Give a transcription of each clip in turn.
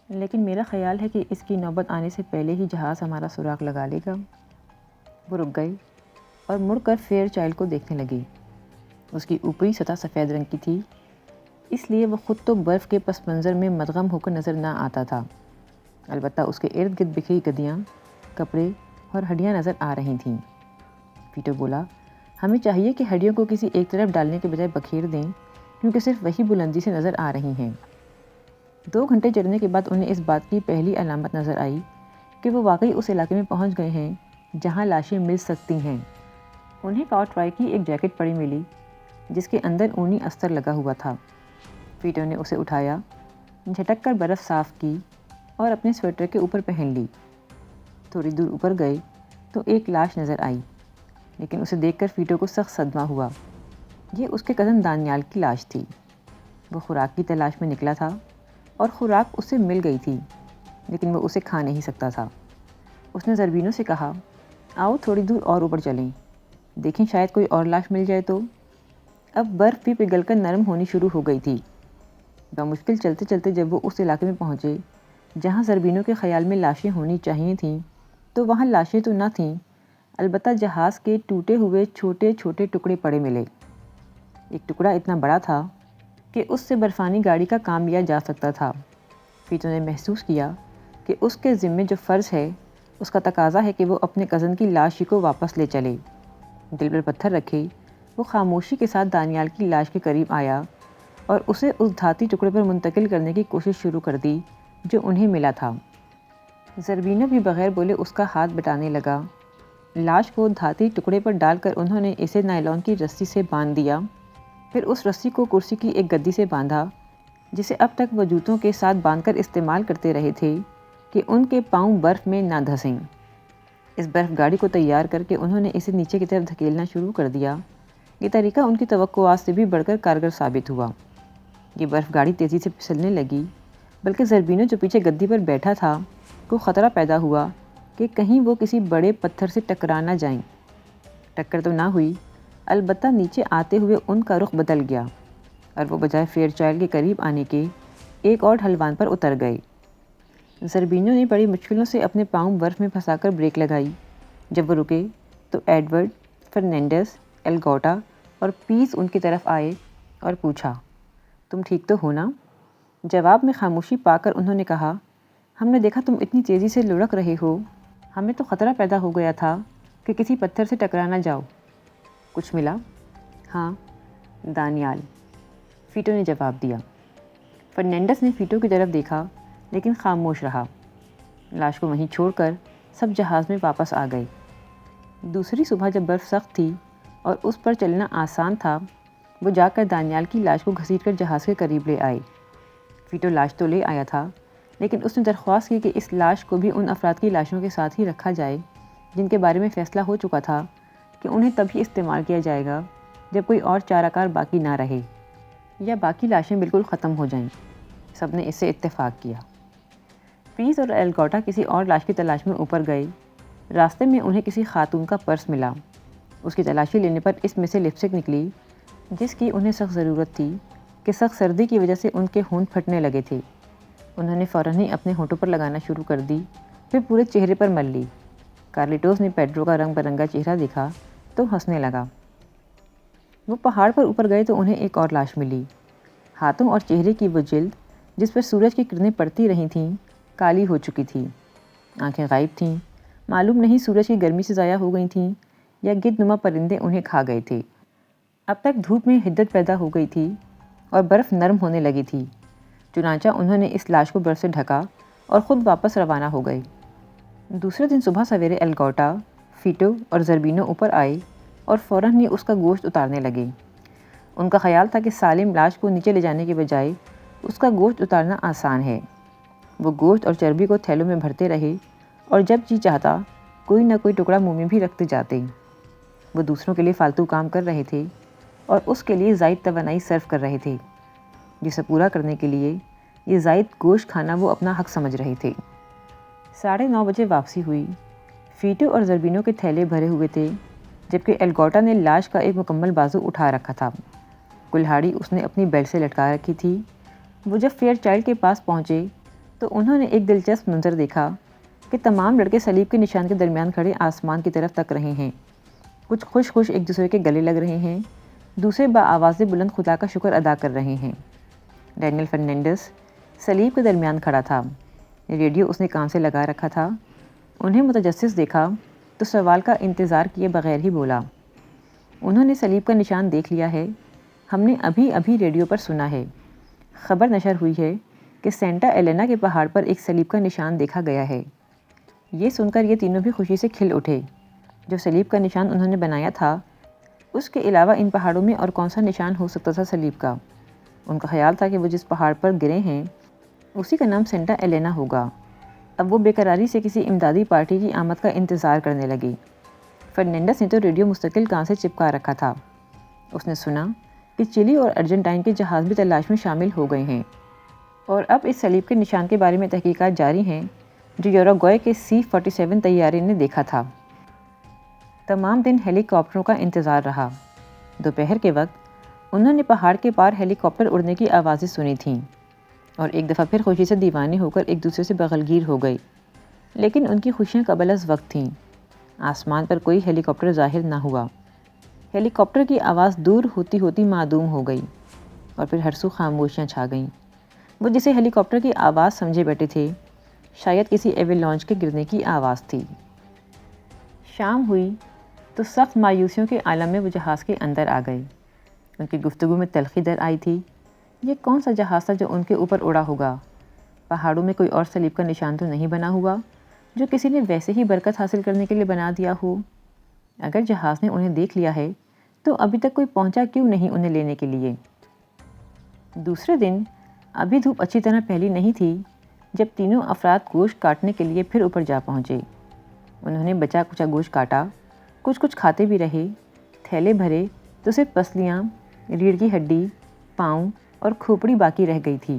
لیکن میرا خیال ہے کہ اس کی نوبت آنے سے پہلے ہی جہاز ہمارا سراغ لگا لے گا۔ وہ رک گئی اور مڑ کر فیئر چائلڈ کو دیکھنے لگی۔ اس کی اوپری سطح سفید رنگ کی تھی، اس لیے وہ خود تو برف کے پس منظر میں مدغم ہو کر نظر نہ آتا تھا، البتہ اس کے ارد گرد بکھری گدیاں، کپڑے اور ہڈیاں نظر آ رہی تھیں۔ پیٹو بولا، ہمیں چاہیے کہ ہڈیوں کو کسی ایک طرف ڈالنے کے بجائے بکھیر دیں، کیونکہ صرف وہی بلندی سے نظر آ رہی ہیں۔ 2 گھنٹے چلنے کے بعد انہیں اس بات کی پہلی علامت نظر آئی کہ وہ واقعی اس علاقے میں پہنچ گئے ہیں جہاں لاشیں مل سکتی ہیں۔ انہیں کاؤٹرائی کی ایک جیکٹ پڑی ملی جس کے اندر اونی استر لگا ہوا تھا۔ پیٹو نے اسے اٹھایا، جھٹک کر برف صاف کی اور اپنے سویٹر کے اوپر پہن لی۔ تھوڑی دور اوپر گئے تو ایک لاش نظر آئی، لیکن اسے دیکھ کر پیٹو کو سخت صدمہ ہوا۔ یہ اس کے کزن دانیال کی لاش تھی۔ وہ خوراک کی تلاش میں نکلا تھا اور خوراک اسے مل گئی تھی، لیکن وہ اسے کھا نہیں سکتا تھا۔ اس نے زربینو سے کہا، آؤ تھوڑی دور اور اوپر چلیں، دیکھیں شاید کوئی اور لاش مل جائے تو۔ اب برف بھی پگھل کر نرم ہونی شروع ہو گئی تھی۔ بمشکل چلتے چلتے جب وہ اس علاقے میں پہنچے جہاں زربینو کے خیال میں لاشیں ہونی چاہیے تھیں، تو وہاں لاشیں تو نہ تھیں، البتہ جہاز کے ٹوٹے ہوئے چھوٹے چھوٹے ٹکڑے پڑے ملے۔ ایک ٹکڑا اتنا بڑا تھا کہ اس سے برفانی گاڑی کا کام لیا جا سکتا تھا۔ پیٹو نے محسوس کیا کہ اس کے ذمے جو فرض ہے اس کا تقاضا ہے کہ وہ اپنے کزن کی لاش ہی کو واپس لے چلے۔ دل پر پتھر رکھے وہ خاموشی کے ساتھ دانیال کی لاش کے قریب آیا اور اسے اس دھاتی ٹکڑے پر منتقل کرنے کی کوشش شروع کر دی جو انہیں ملا تھا۔ زربینو بھی بغیر بولے اس کا ہاتھ بٹانے لگا۔ لاش کو دھاتی ٹکڑے پر ڈال کر انہوں نے اسے نائلون کی رسی سے باندھ دیا، پھر اس رسی کو کرسی کی ایک گدی سے باندھا جسے اب تک وہ جوتوں کے ساتھ باندھ کر استعمال کرتے رہے تھے کہ ان کے پاؤں برف میں نہ دھسیں۔ اس برف گاڑی کو تیار کر کے انہوں نے اسے نیچے کی طرف دھکیلنا شروع کر دیا۔ یہ طریقہ ان کی توقعات سے بھی بڑھ کر کارگر ثابت ہوا۔ یہ برف گاڑی تیزی سے پھسلنے لگی، بلکہ زربینو جو پیچھے گدی پر بیٹھا تھا کو خطرہ پیدا ہوا کہ کہیں وہ کسی بڑے پتھر سے ٹکرا نہ جائیں۔ ٹکر تو نہ ہوئی، البتہ نیچے آتے ہوئے ان کا رخ بدل گیا اور وہ بجائے فیئر چائلڈ کے قریب آنے کے ایک اور ڈھلوان پر اتر گئے۔ زربینو نے بڑی مشکلوں سے اپنے پاؤں برف میں پھنسا کر بریک لگائی۔ جب وہ رکے تو ایڈورڈ، فرنینڈس، ایلگوٹا اور پیس ان کی طرف آئے اور پوچھا، تم ٹھیک تو ہو نا؟ جواب میں خاموشی پا کر انہوں نے کہا، ہم نے دیکھا تم اتنی تیزی سے لڑک رہے ہو، ہمیں تو خطرہ پیدا ہو گیا تھا کہ کسی پتھر سے ٹکرا نہ جاؤ۔ کچھ ملا؟ ہاں، دانیال، پیٹو نے جواب دیا۔ فرنینڈس نے پیٹو کی طرف دیکھا لیکن خاموش رہا۔ لاش کو وہیں چھوڑ کر سب جہاز میں واپس آ گئے۔ دوسری صبح جب برف سخت تھی اور اس پر چلنا آسان تھا، وہ جا کر دانیال کی لاش کو گھسیٹ کر جہاز کے قریب لے آئے۔ پیٹو لاش تو لے آیا تھا، لیکن اس نے درخواست کی کہ اس لاش کو بھی ان افراد کی لاشوں کے ساتھ ہی رکھا جائے جن کے بارے میں فیصلہ ہو چکا تھا کہ انہیں تبھی استعمال کیا جائے گا جب کوئی اور چارہ کار باقی نہ رہے یا باقی لاشیں بالکل ختم ہو جائیں۔ سب نے اس سے اتفاق کیا۔ پیس اور ایلگوٹا کسی اور لاش کی تلاش میں اوپر گئے۔ راستے میں انہیں کسی خاتون کا پرس ملا۔ اس کی تلاشی لینے پر اس میں سے لپسٹک نکلی جس کی انہیں سخت ضرورت تھی کہ سخت سردی کی وجہ سے ان کے ہونٹ پھٹنے لگے تھے۔ انہوں نے فوراً ہی اپنے ہونٹوں پر لگانا شروع کر دی، پھر پورے چہرے پر مل لی۔ کارلیٹوس نے پیڈرو کا رنگ برنگا چہرہ دیکھا تو ہنسنے لگا۔ وہ پہاڑ پر اوپر گئے تو انہیں ایک اور لاش ملی۔ ہاتھوں اور چہرے کی وہ جلد جس پر سورج کی کرنیں پڑتی رہی تھیں کالی ہو چکی تھی۔ آنکھیں غائب تھیں، معلوم نہیں سورج کی گرمی سے ضائع ہو گئی تھیں یا گدھ نما پرندے انہیں کھا گئے تھے۔ اب تک دھوپ میں حدت پیدا ہو گئی تھی اور برف نرم ہونے لگی تھی، چنانچہ انہوں نے اس لاش کو برف سے ڈھکا اور خود واپس روانہ ہو گئے۔ دوسرے دن صبح سویرے ایلگوٹا، پیٹو اور زربینو اوپر آئے اور فوراً ہی اس کا گوشت اتارنے لگے۔ ان کا خیال تھا کہ سالم لاش کو نیچے لے جانے کے بجائے اس کا گوشت اتارنا آسان ہے۔ وہ گوشت اور چربی کو تھیلوں میں بھرتے رہے اور جب جی چاہتا کوئی نہ کوئی ٹکڑا منہ میں بھی رکھتے جاتے۔ وہ دوسروں کے لیے فالتو کام کر رہے تھے اور اس کے لیے زائد توانائی صرف کر رہے تھے، جسے پورا کرنے کے لیے یہ زائد گوشت کھانا وہ اپنا حق سمجھ رہے تھے۔ 9:30 بجے واپسی ہوئی۔ پیٹو اور زربینو کے تھیلے بھرے ہوئے تھے، جبکہ ایلگوٹا نے لاش کا ایک مکمل بازو اٹھا رکھا تھا۔ کلہاڑی اس نے اپنی بیلٹ سے لٹکا رکھی تھی۔ وہ جب فیئر چائلڈ کے پاس پہنچے تو انہوں نے ایک دلچسپ منظر دیکھا کہ تمام لڑکے صلیب کے نشان کے درمیان کھڑے آسمان کی طرف تک رہے ہیں۔ کچھ خوش خوش ایک دوسرے کے گلے لگ رہے ہیں، دوسرے بآواز بلند خدا کا شکر ادا کر رہے ہیں۔ ڈینیل فرنینڈس صلیب کے درمیان کھڑا تھا، ریڈیو اس نے کان سے لگا رکھا تھا۔ انہیں متجسس دیکھا تو سوال کا انتظار کیے بغیر ہی بولا، انہوں نے صلیب کا نشان دیکھ لیا ہے، ہم نے ابھی ابھی ریڈیو پر سنا ہے، خبر نشر ہوئی ہے کہ سینٹا ایلینا کے پہاڑ پر ایک صلیب کا نشان دیکھا گیا ہے۔ یہ سن کر یہ تینوں بھی خوشی سے کھل اٹھے۔ جو صلیب کا نشان انہوں نے بنایا تھا، اس کے علاوہ ان پہاڑوں میں اور کون سا نشان ہو سکتا تھا صلیب کا؟ ان کا خیال تھا کہ وہ جس پہاڑ پر گرے ہیں اسی کا نام سینٹا ایلینا ہوگا۔ اب وہ بے قراری سے کسی امدادی پارٹی کی آمد کا انتظار کرنے لگے۔ فرنینڈس نے تو ریڈیو مستقل کان سے چپکا رکھا تھا۔ اس نے سنا کہ چلی اور ارجنٹائن کے جہاز بھی تلاش میں شامل ہو گئے ہیں اور اب اس صلیب کے نشان کے بارے میں تحقیقات جاری ہیں جو یوروگوئے کے C-47 طیارے نے دیکھا تھا۔ تمام دن ہیلی کاپٹروں کا انتظار رہا۔ دوپہر کے وقت انہوں نے پہاڑ کے پار ہیلی کاپٹر اڑنے کی آوازیں سنی تھیں اور ایک دفعہ پھر خوشی سے دیوانے ہو کر ایک دوسرے سے بغلگیر ہو گئے، لیکن ان کی خوشیاں قبل از وقت تھیں۔ آسمان پر کوئی ہیلی کاپٹر ظاہر نہ ہوا۔ ہیلی کاپٹر کی آواز دور ہوتی ہوتی معدوم ہو گئی اور پھر ہر سو خاموشیاں چھا گئیں۔ وہ جسے ہیلی کاپٹر کی آواز سمجھے بیٹھے تھے شاید کسی ایوی لانچ کے گرنے کی آواز تھی۔ شام ہوئی تو سخت مایوسیوں کے عالم میں وہ جہاز کے اندر آ گئے۔ ان کی گفتگو میں تلخی در آئی تھی۔ یہ کون سا جہاز تھا جو ان کے اوپر اڑا ہوگا؟ پہاڑوں میں کوئی اور صلیب کا نشان تو نہیں بنا ہوا جو کسی نے ویسے ہی برکت حاصل کرنے کے لیے بنا دیا ہو؟ اگر جہاز نے انہیں دیکھ لیا ہے تو ابھی تک کوئی پہنچا کیوں نہیں انہیں لینے کے لیے؟ دوسرے دن ابھی دھوپ اچھی طرح پھیلی نہیں تھی جب تینوں افراد گوشت کاٹنے کے لیے پھر اوپر جا پہنچے۔ انہوں نے بچا کچا گوشت کاٹا، کچھ کھاتے بھی رہے، تھیلے بھرے تو صرف پسلیاں، ریڑھ کی ہڈی، پاؤں اور کھوپڑی باقی رہ گئی تھی۔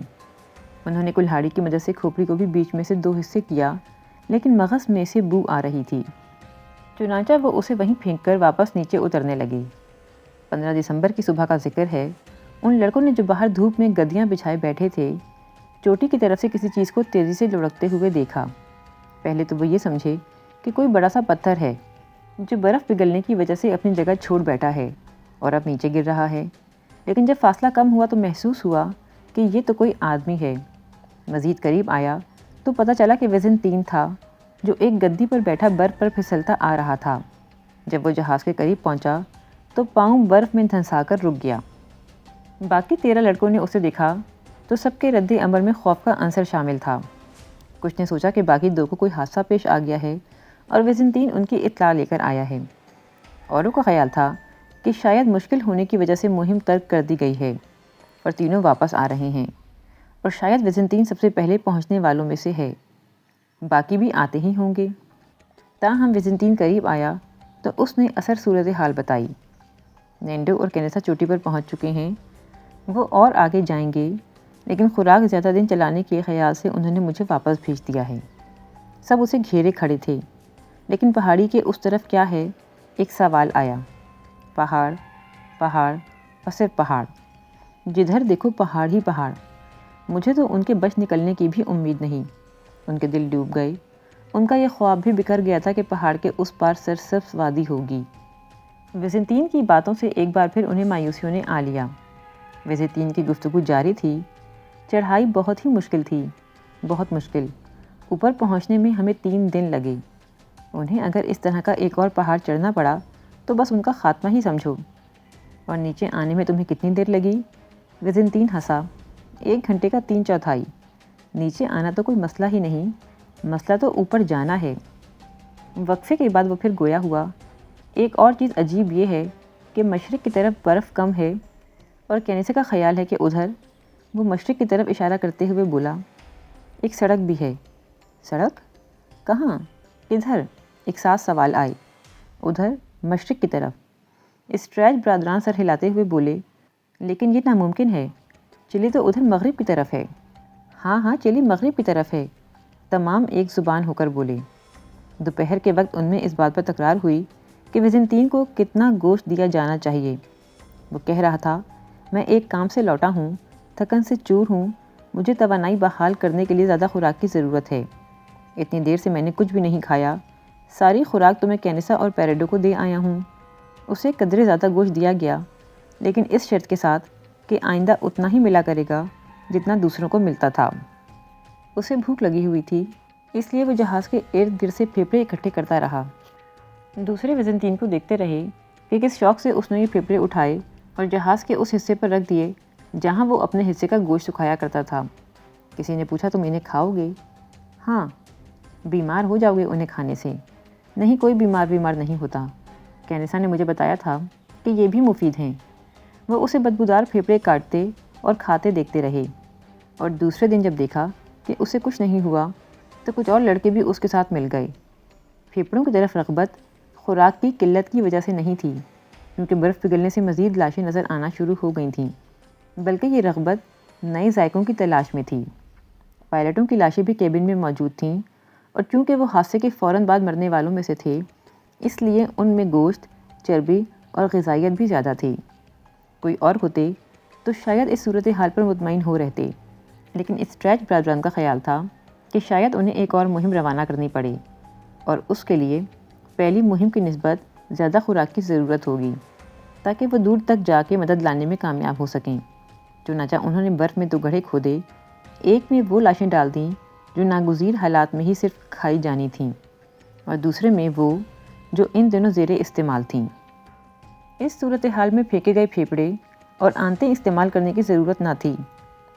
انہوں نے کلہاڑی کی مدد سے کھوپڑی کو بھی بیچ میں سے 2 حصے کیا، لیکن مغز میں سے بو آ رہی تھی، چنانچہ وہ اسے وہیں پھینک کر واپس نیچے اترنے لگے۔ 15 دسمبر کی صبح کا ذکر ہے۔ ان لڑکوں نے جو باہر دھوپ میں گدیاں بچھائے بیٹھے تھے چوٹی کی طرف سے کسی چیز کو تیزی سے لڑکتے ہوئے دیکھا۔ پہلے تو وہ یہ سمجھے کہ کوئی بڑا سا پتھر ہے جو برف پگھلنے کی وجہ سے اپنی جگہ چھوڑ بیٹھا ہے اور اب نیچے گر رہا ہے، لیکن جب فاصلہ کم ہوا تو محسوس ہوا کہ یہ تو کوئی آدمی ہے۔ مزید قریب آیا تو پتہ چلا کہ وزن 3 تھا جو ایک گدی پر بیٹھا برف پر پھسلتا آ رہا تھا۔ جب وہ جہاز کے قریب پہنچا تو پاؤں برف میں دھنسا کر رک گیا۔ باقی 13 لڑکوں نے اسے دیکھا تو سب کے رد عمل میں خوف کا عنصر شامل تھا۔ کچھ نے سوچا کہ باقی 2 کو کوئی حادثہ پیش آ گیا ہے اور وزن 3 ان کی اطلاع لے کر آیا ہے۔ اوروں کا خیال تھا کہ شاید مشکل ہونے کی وجہ سے مہم ترک کر دی گئی ہے اور تینوں واپس آ رہے ہیں اور شاید وزن 3 سب سے پہلے پہنچنے والوں میں سے ہے، باقی بھی آتے ہی ہوں گے۔ تاہم وزن 3 قریب آیا تو اس نے اثر صورتحال بتائی۔ نینڈو اور کینیسا چوٹی پر پہنچ چکے ہیں، وہ اور آگے جائیں گے، لیکن خوراک زیادہ دن چلانے کے خیال سے انہوں نے مجھے واپس بھیج دیا ہے۔ سب اسے گھیرے کھڑے تھے، لیکن پہاڑی کے اس طرف کیا ہے؟ ایک سوال آیا۔ پہاڑ، پہاڑ اور صرف پہاڑ، جدھر دیکھو پہاڑ ہی پہاڑ۔ مجھے تو ان کے بچ نکلنے کی بھی امید نہیں۔ ان کے دل ڈوب گئے۔ ان کا یہ خواب بھی بکھر گیا تھا کہ پہاڑ کے اس پار سرسبز وادی ہوگی۔ وزن 3 کی باتوں سے ایک بار پھر انہیں مایوسیوں نے آ لیا۔ وزن 3 کی گفتگو جاری تھی۔ چڑھائی بہت ہی مشکل تھی، بہت مشکل۔ اوپر پہنچنے میں ہمیں 3 دن لگے۔ انہیں اگر اس طرح کا ایک اور پہاڑ چڑھنا پڑا تو بس ان کا خاتمہ ہی سمجھو۔ اور نیچے آنے میں تمہیں کتنی دیر لگی؟ وزن 3 ہنسا۔ 1 گھنٹے کا 3/4۔ نیچے آنا تو کوئی مسئلہ ہی نہیں، مسئلہ تو اوپر جانا ہے۔ وقفے کے بعد وہ پھر گویا ہوا۔ ایک اور چیز عجیب یہ ہے کہ مشرق کی طرف برف کم ہے اور کینیسا کا خیال ہے کہ ادھر، وہ مشرق کی طرف اشارہ کرتے ہوئے بولا، ایک سڑک بھی ہے۔ سڑک؟ کہاں؟ کدھر؟ ایک ساتھ سوال آئے۔ ادھر، مشرق کی طرف۔ اسٹریچ برادران سر ہلاتے ہوئے بولے، لیکن یہ ناممکن ہے، چلی تو ادھر مغرب کی طرف ہے۔ ہاں ہاں، چلی مغرب کی طرف ہے، تمام ایک زبان ہو کر بولے۔ دوپہر کے وقت ان میں اس بات پر تکرار ہوئی کہ وزن 3 کو کتنا گوشت دیا جانا چاہیے۔ وہ کہہ رہا تھا، میں ایک کام سے لوٹا ہوں، تھکن سے چور ہوں مجھے توانائی بحال کرنے کے لیے زیادہ خوراک کی ضرورت ہے۔ اتنی دیر سے میں نے کچھ بھی نہیں کھایا، ساری خوراک تو میں کینیسا اور پیریڈو کو دے آیا ہوں۔ اسے قدرے زیادہ گوشت دیا گیا، لیکن اس شرط کے ساتھ کہ آئندہ اتنا ہی ملا کرے گا جتنا دوسروں کو ملتا تھا۔ اسے بھوک لگی ہوئی تھی، اس لیے وہ جہاز کے ارد گرد سے پھیپھڑے اکٹھے کرتا رہا۔ دوسرے ویزنٹین کو دیکھتے رہے کہ کس شوق سے اس نے یہ پھیپھڑے اٹھائے اور جہاز کے اس حصے پر رکھ دیے جہاں وہ اپنے حصے کا گوشت سکھایا کرتا تھا۔ کسی نے پوچھا، تم انہیں کھاؤ گے؟ ہاں۔ بیمار ہو جاؤ گے انہیں کھانے سے؟ نہیں، کوئی بیمار نہیں ہوتا۔ کینیسا نے مجھے بتایا تھا کہ یہ بھی مفید ہیں۔ وہ اسے بدبودار پھیپھڑے کاٹتے اور کھاتے دیکھتے رہے، اور دوسرے دن جب دیکھا کہ اسے کچھ نہیں ہوا تو کچھ اور لڑکے بھی اس کے ساتھ مل گئے۔ پھیپھڑوں کی طرف رغبت خوراک کی قلت کی وجہ سے نہیں تھی، کیونکہ برف پگھلنے سے مزید لاشیں نظر آنا شروع ہو گئی تھیں، بلکہ یہ رغبت نئے ذائقوں کی تلاش میں تھی۔ پائلٹوں کی لاشیں بھی کیبن میں موجود تھیں، اور چونکہ وہ حادثے کے فوراً بعد مرنے والوں میں سے تھے، اس لیے ان میں گوشت، چربی اور غذائیت بھی زیادہ تھی۔ کوئی اور ہوتے تو شاید اس صورتحال پر مطمئن ہو رہتے، لیکن اسٹریچ برادران کا خیال تھا کہ شاید انہیں ایک اور مہم روانہ کرنی پڑے، اور اس کے لیے پہلی مہم کی نسبت زیادہ خوراک کی ضرورت ہوگی تاکہ وہ دور تک جا کے مدد لانے میں کامیاب ہو سکیں۔ چنانچہ انہوں نے برف میں 2 گڑھے کھودے، ایک میں وہ لاشیں ڈال دیں جو ناگزیر حالات میں ہی صرف کھائی جانی تھیں، اور دوسرے میں وہ جو ان دنوں زیر استعمال تھیں۔ اس صورتحال میں پھینکے گئے پھیپھڑے اور آنتیں استعمال کرنے کی ضرورت نہ تھی،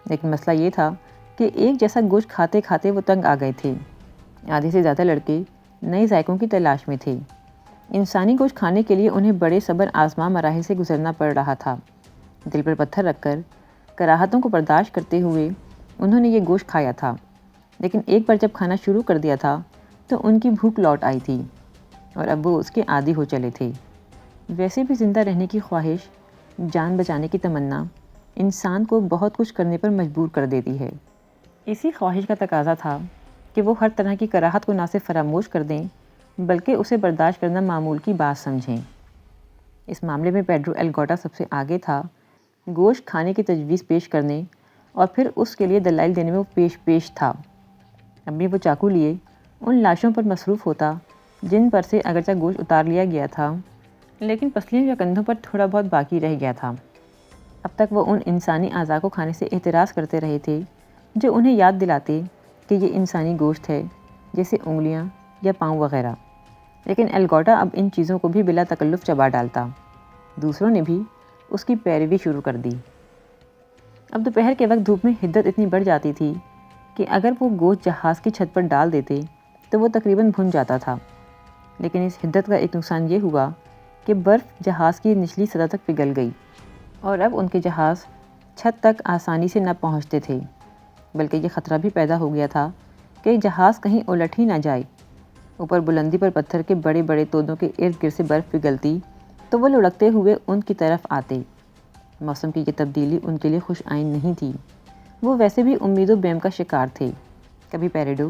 لیکن مسئلہ یہ تھا کہ ایک جیسا گوشت کھاتے کھاتے وہ تنگ آ گئے تھے۔ آدھے سے زیادہ لڑکے نئے ذائقوں کی تلاش میں تھے۔ انسانی گوشت کھانے کے لیے انہیں بڑے صبر آزما مراحل سے گزرنا پڑ رہا تھا۔ دل پر پتھر رکھ کر، کراہتوں کو برداشت کرتے ہوئے انہوں نے یہ گوشت کھایا تھا، لیکن ایک بار جب کھانا شروع کر دیا تھا تو ان کی بھوک لوٹ آئی تھی، اور اب وہ اس کے عادی ہو چلے تھے۔ ویسے بھی زندہ رہنے کی خواہش، جان بچانے کی تمنا انسان کو بہت کچھ کرنے پر مجبور کر دیتی ہے۔ اسی خواہش کا تقاضا تھا کہ وہ ہر طرح کی کراہت کو نہ صرف فراموش کر دیں بلکہ اسے برداشت کرنا معمول کی بات سمجھیں۔ اس معاملے میں پیڈرو الگوٹا سب سے آگے تھا، گوشت کھانے کی تجویز پیش کرنے اور پھر اس کے لیے دلائل دینے میں وہ پیش تھا۔ اب بھی وہ چاقو لیے ان لاشوں پر مصروف ہوتا جن پر سے اگرچہ گوشت اتار لیا گیا تھا، لیکن پسلیوں یا کندھوں پر تھوڑا بہت باقی رہ گیا تھا۔ اب تک وہ ان انسانی اعضاء کو کھانے سے احتراز کرتے رہے تھے جو انہیں یاد دلاتے کہ یہ انسانی گوشت ہے، جیسے انگلیاں یا پاؤں وغیرہ، لیکن الگوٹا اب ان چیزوں کو بھی بلا تکلف چبا ڈالتا۔ دوسروں نے بھی اس کی پیروی شروع کر دی۔ اب دوپہر کے وقت دھوپ میں حدت اتنی بڑھ جاتی تھی کہ اگر وہ گوشت جہاز کی چھت پر ڈال دیتے تو وہ تقریباً بھن جاتا تھا، لیکن اس حدت کا ایک نقصان یہ ہوا کہ برف جہاز کی نچلی سطح تک پگھل گئی، اور اب ان کے جہاز چھت تک آسانی سے نہ پہنچتے تھے، بلکہ یہ خطرہ بھی پیدا ہو گیا تھا کہ جہاز کہیں الٹ ہی نہ جائے۔ اوپر بلندی پر پتھر کے بڑے بڑے تودوں کے ارد گرد سے برف پگھلتی تو وہ لڑکتے ہوئے ان کی طرف آتے۔ موسم کی یہ تبدیلی ان کے لیے خوش آئند نہیں تھی۔ وہ ویسے بھی امید و بیم کا شکار تھے، کبھی پیریڈو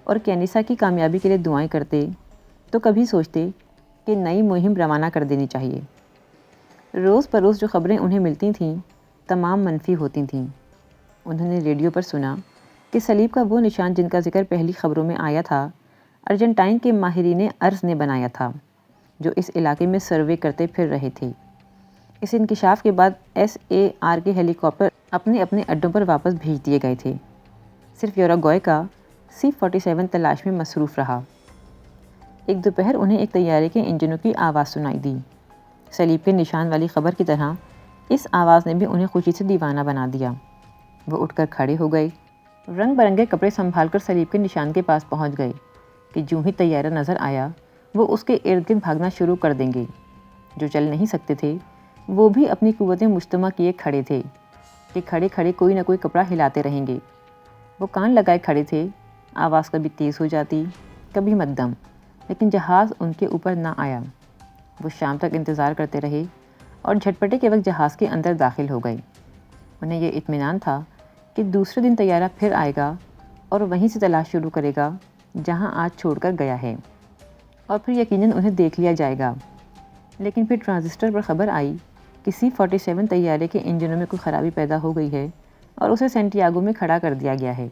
اور کینیسا کی کامیابی کے لیے دعائیں کرتے تو کبھی سوچتے کہ نئی مہم روانہ کر دینی چاہیے۔ روز بروز جو خبریں انہیں ملتی تھیں تمام منفی ہوتی تھیں۔ انہوں نے ریڈیو پر سنا کہ صلیب کا وہ نشان جن کا ذکر پہلی خبروں میں آیا تھا، ارجنٹائن کے ماہرین ارض نے بنایا تھا جو اس علاقے میں سروے کرتے پھر رہے تھے۔ اس انکشاف کے بعد SAR کے ہیلی کاپٹر اپنے اپنے اڈوں پر واپس بھیج دیے گئے تھے۔ صرف یوراگوئے کا C-47 تلاش میں مصروف رہا۔ ایک دوپہر انہیں ایک طیارے کے انجنوں کی آواز سنائی دی۔ صلیب کے نشان والی خبر کی طرح اس آواز نے بھی انہیں خوشی سے دیوانہ بنا دیا۔ وہ اٹھ کر کھڑے ہو گئے، رنگ برنگے کپڑے سنبھال کر صلیب کے نشان کے پاس پہنچ گئے کہ جوں ہی طیارہ نظر آیا وہ اس کے ارد گرد بھاگنا شروع کر دیں گے۔ جو چل نہیں سکتے تھے وہ بھی اپنی قوتیں مجتمع کیے کھڑے تھے کہ کھڑے کھڑے کوئی نہ کوئی کپڑا ہلاتے رہیں گے۔ وہ کان لگائے کھڑے تھے، آواز کبھی تیز ہو جاتی، کبھی مدھم، لیکن جہاز ان کے اوپر نہ آیا۔ وہ شام تک انتظار کرتے رہے اور جھٹپٹے کے وقت جہاز کے اندر داخل ہو گئے۔ انہیں یہ اطمینان تھا کہ دوسرے دن طیارہ پھر آئے گا اور وہیں سے تلاش شروع کرے گا جہاں آج چھوڑ کر گیا ہے، اور پھر یقیناً انہیں دیکھ لیا جائے گا۔ لیکن پھر ٹرانزسٹر پر خبر آئی کہ C-47 طیارے کے انجنوں میں کوئی خرابی پیدا ہو گئی ہے اور اسے سینٹیاگو میں کھڑا کر دیا گیا ہے۔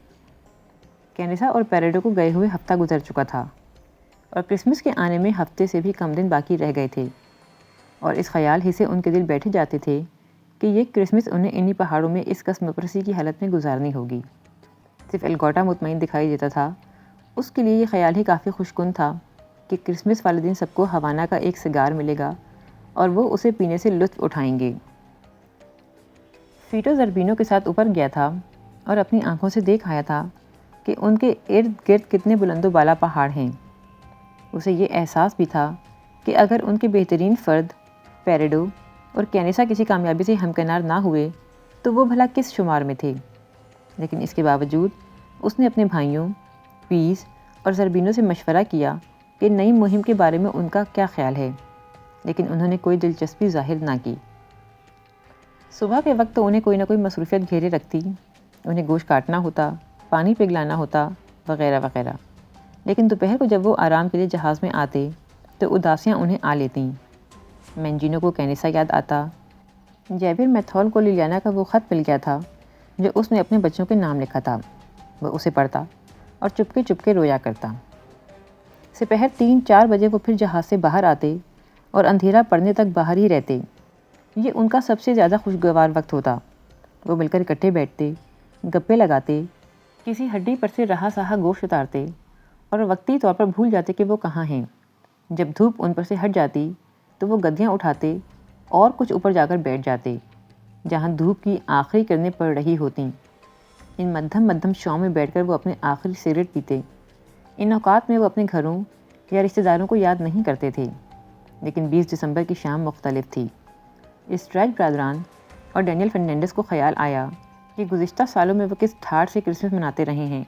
کینیسا اور پیریڈو کو گئے ہوئے ہفتہ گزر چکا تھا اور کرسمس کے آنے میں ہفتے سے بھی کم دن باقی رہ گئے تھے، اور اس خیال ہی سے ان کے دل بیٹھے جاتے تھے کہ یہ کرسمس انہیں انہی پہاڑوں میں اس قسم پرسی کی حالت میں گزارنی ہوگی۔ صرف الگوٹا مطمئن دکھائی دیتا تھا، اس کے لیے یہ خیال ہی کافی خوشگوار تھا کہ کرسمس والے دن سب کو ہوانا کا ایک سگار ملے گا اور وہ اسے پینے سے لطف اٹھائیں گے۔ فیٹو زربینو کے ساتھ اوپر گیا تھا اور اپنی آنکھوں سے دیکھ آیا تھا کہ ان کے ارد گرد کتنے بلند و بالا پہاڑ ہیں۔ اسے یہ احساس بھی تھا کہ اگر ان کے بہترین فرد پیریڈو اور کینیسا کسی کامیابی سے ہمکنار نہ ہوئے تو وہ بھلا کس شمار میں تھے، لیکن اس کے باوجود اس نے اپنے بھائیوں پیس اور زربینو سے مشورہ کیا کہ نئی مہم کے بارے میں ان کا کیا خیال ہے، لیکن انہوں نے کوئی دلچسپی ظاہر نہ کی۔ صبح کے وقت تو انہیں کوئی نہ کوئی مصروفیت گھیرے رکھتی، انہیں گوشت کاٹنا ہوتا، پانی پگھلانا ہوتا، وغیرہ وغیرہ، لیکن دوپہر کو جب وہ آرام کے لیے جہاز میں آتے تو اداسیاں انہیں آ لیتیں۔ مینجینو کو کینیسا یاد آتا، جیبر میتھول کو لیلیانا کا وہ خط مل گیا تھا جو اس نے اپنے بچوں کے نام لکھا تھا، وہ اسے پڑھتا اور چپکے چپکے رویا کرتا۔ سپہر 3-4 بجے وہ پھر جہاز سے باہر آتے اور اندھیرا پڑنے تک باہر ہی رہتے۔ یہ ان کا سب سے زیادہ خوشگوار وقت ہوتا۔ وہ مل کر اکٹھے بیٹھتے، گپے لگاتے، کسی ہڈی پر سے رہا سہا گوشت اتارتے اور وقتی طور پر بھول جاتے کہ وہ کہاں ہیں۔ جب دھوپ ان پر سے ہٹ جاتی تو وہ گدیاں اٹھاتے اور کچھ اوپر جا کر بیٹھ جاتے جہاں دھوپ کی آخری کرنیں پڑ رہی ہوتیں۔ ان مدھم شام میں بیٹھ کر وہ اپنے آخری سگریٹ پیتے۔ ان اوقات میں وہ اپنے گھروں یا رشتہ داروں کو یاد نہیں کرتے تھے، لیکن 20 دسمبر کی شام مختلف تھی۔ اسٹریچ برادران اور ڈینیل فرنینڈس کو خیال آیا کہ گزشتہ سالوں میں وہ کس ٹھاڑ سے کرسمس مناتے رہے ہیں۔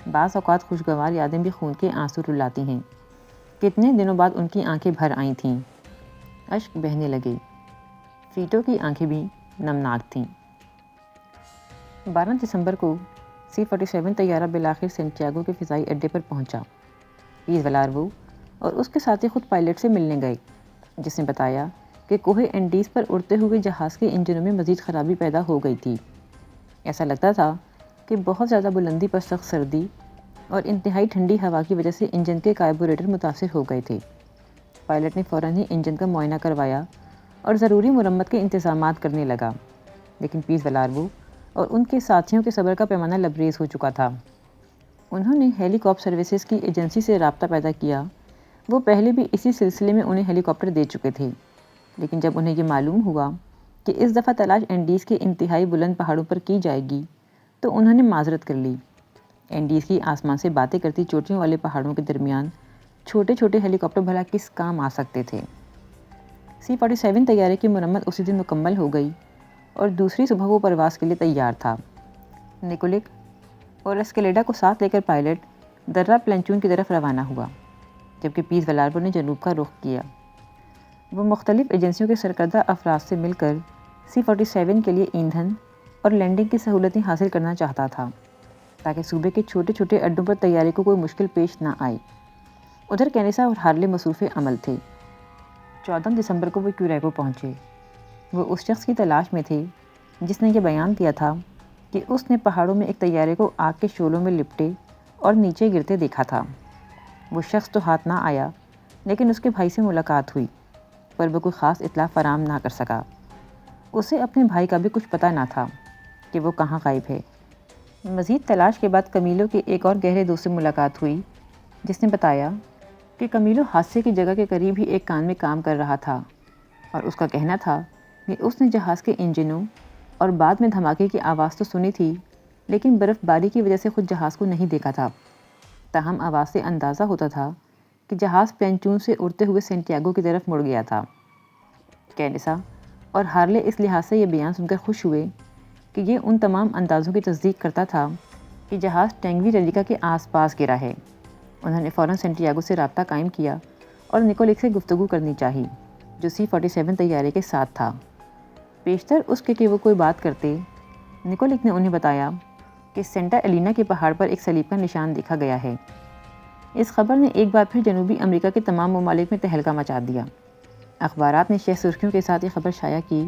بعض اوقات خوشگوار یادیں بھی خون کے آنسو رلاتی ہیں۔ کتنے دنوں بعد ان کی آنکھیں بھر آئی تھیں، اشک بہنے لگے۔ فیٹو کی آنکھیں بھی نمناک تھیں۔ 12 دسمبر کو C-47 طیارہ بالآخر سینٹیاگو کے فضائی اڈے پر پہنچا۔ پیز والارو اور اس کے ساتھی خود پائلٹ سے ملنے گئے، جس نے بتایا کہ کوہ اینڈیز پر اڑتے ہوئے جہاز کے انجنوں میں مزید خرابی پیدا ہو گئی تھی۔ ایسا لگتا تھا کہ بہت زیادہ بلندی پر سخت سردی اور انتہائی ٹھنڈی ہوا کی وجہ سے انجن کے کاربوریٹر متاثر ہو گئے تھے۔ پائلٹ نے فوراً ہی انجن کا معائنہ کروایا اور ضروری مرمت کے انتظامات کرنے لگا، لیکن پیز والارو اور ان کے ساتھیوں کے صبر کا پیمانہ لبریز ہو چکا تھا۔ انہوں نے ہیلی کاپٹر سروسز کی ایجنسی سے رابطہ پیدا کیا۔ وہ پہلے بھی اسی سلسلے میں انہیں ہیلی کاپٹر دے چکے تھے، لیکن جب انہیں یہ معلوم ہوا کہ اس دفعہ تلاش اینڈیز کے انتہائی بلند پہاڑوں پر کی جائے گی تو انہوں نے معذرت کر لی۔ اینڈیز کی آسمان سے باتیں کرتی چوٹیوں والے پہاڑوں کے درمیان چھوٹے چھوٹے ہیلی کاپٹر بھلا کس کام آ سکتے تھے۔ C-47 طیارے کی مرمت اسی دن مکمل ہو گئی اور دوسری صبح وہ پرواز کے لیے تیار تھا۔ نکولک اور اسکیلیڈا کو ساتھ لے کر پائلٹ درہ پلنچون کی طرف روانہ ہوا، جبکہ پیز والارو نے جنوب کا رخ کیا۔ وہ مختلف ایجنسیوں کے سرکردہ افراد سے مل کر C-47 کے لیے ایندھن اور لینڈنگ کی سہولتیں حاصل کرنا چاہتا تھا تاکہ صوبے کے چھوٹے چھوٹے اڈوں پر طیارے کو کوئی مشکل پیش نہ آئے۔ ادھر کینیسا اور ہارلے مصروف عمل تھے۔ 14 دسمبر کو وہ کیوریگو پہنچے۔ وہ اس شخص کی تلاش میں تھے جس نے یہ بیان دیا تھا کہ اس نے پہاڑوں میں ایک طیارے کو آگ کے شعلوں میں لپٹے اور نیچے گرتے دیکھا تھا۔ وہ شخص تو ہاتھ نہ آیا، لیکن اس کے بھائی سے ملاقات ہوئی، پر وہ کوئی خاص اطلاع فراہم نہ کر سکا۔ اسے اپنے بھائی کا بھی کچھ پتہ نہ تھا کہ وہ کہاں غائب ہے۔ مزید تلاش کے بعد کمیلو کے ایک اور گہرے دوست سے ملاقات ہوئی، جس نے بتایا کہ کمیلو حادثے کی جگہ کے قریب ہی ایک کان میں کام کر رہا تھا، اور اس کا کہنا تھا کہ اس نے جہاز کے انجنوں اور بعد میں دھماکے کی آواز تو سنی تھی، لیکن برف باری کی وجہ سے خود جہاز کو نہیں دیکھا تھا۔ تاہم آواز سے اندازہ ہوتا تھا کہ جہاز پلنچون سے اڑتے ہوئے سینٹیاگو کی طرف مڑ گیا تھا۔ کینیسا اور ہارلے اس لحاظ سے یہ بیان سن کر خوش ہوئے کہ یہ ان تمام اندازوں کی تصدیق کرتا تھا کہ جہاز ٹینگوی ریلیکا کے آس پاس گرا ہے۔ انہوں نے فوراً سینٹیاگو سے رابطہ قائم کیا اور نکولک سے گفتگو کرنی چاہی، جو C-47 طیارے کے ساتھ تھا۔ بیشتر اس کے کہ وہ کوئی بات کرتے، نکولک نے انہیں بتایا کہ سینٹا ایلینا کے پہاڑ پر ایک صلیب کا نشان دیکھا گیا ہے۔ اس خبر نے ایک بار پھر جنوبی امریکہ کے تمام ممالک میں تہلکہ مچا دیا۔ اخبارات نے شہ سرخیوں کے ساتھ یہ خبر شائع کی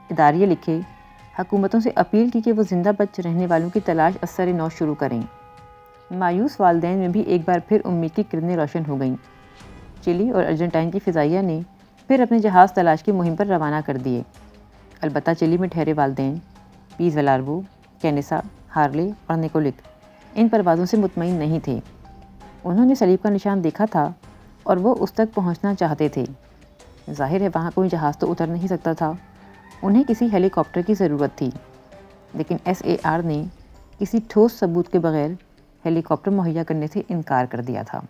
کہ داریے لکھے، حکومتوں سے اپیل کی کہ وہ زندہ بچ رہنے والوں کی تلاش اثر نو شروع کریں۔ مایوس والدین میں بھی ایک بار پھر امید کی کرنیں روشن ہو گئیں۔ چلی اور ارجنٹائن کی فضائیہ نے پھر اپنے جہاز تلاش کی مہم پر روانہ کر دیے۔ البتہ چلی میں ٹھہرے والدین پیز والاربو، کینیسا، ہارلے اور نیکولک ان پروازوں سے مطمئن نہیں تھے۔ انہوں نے صلیب کا نشان دیکھا تھا اور وہ اس تک پہنچنا چاہتے تھے۔ ظاہر ہے وہاں کوئی جہاز تو اتر نہیں سکتا تھا، انہیں کسی ہیلی کاپٹر کی ضرورت تھی، لیکن SAR نے کسی ٹھوس ثبوت کے بغیر ہیلی کاپٹر مہیا کرنے سے انکار کر دیا تھا۔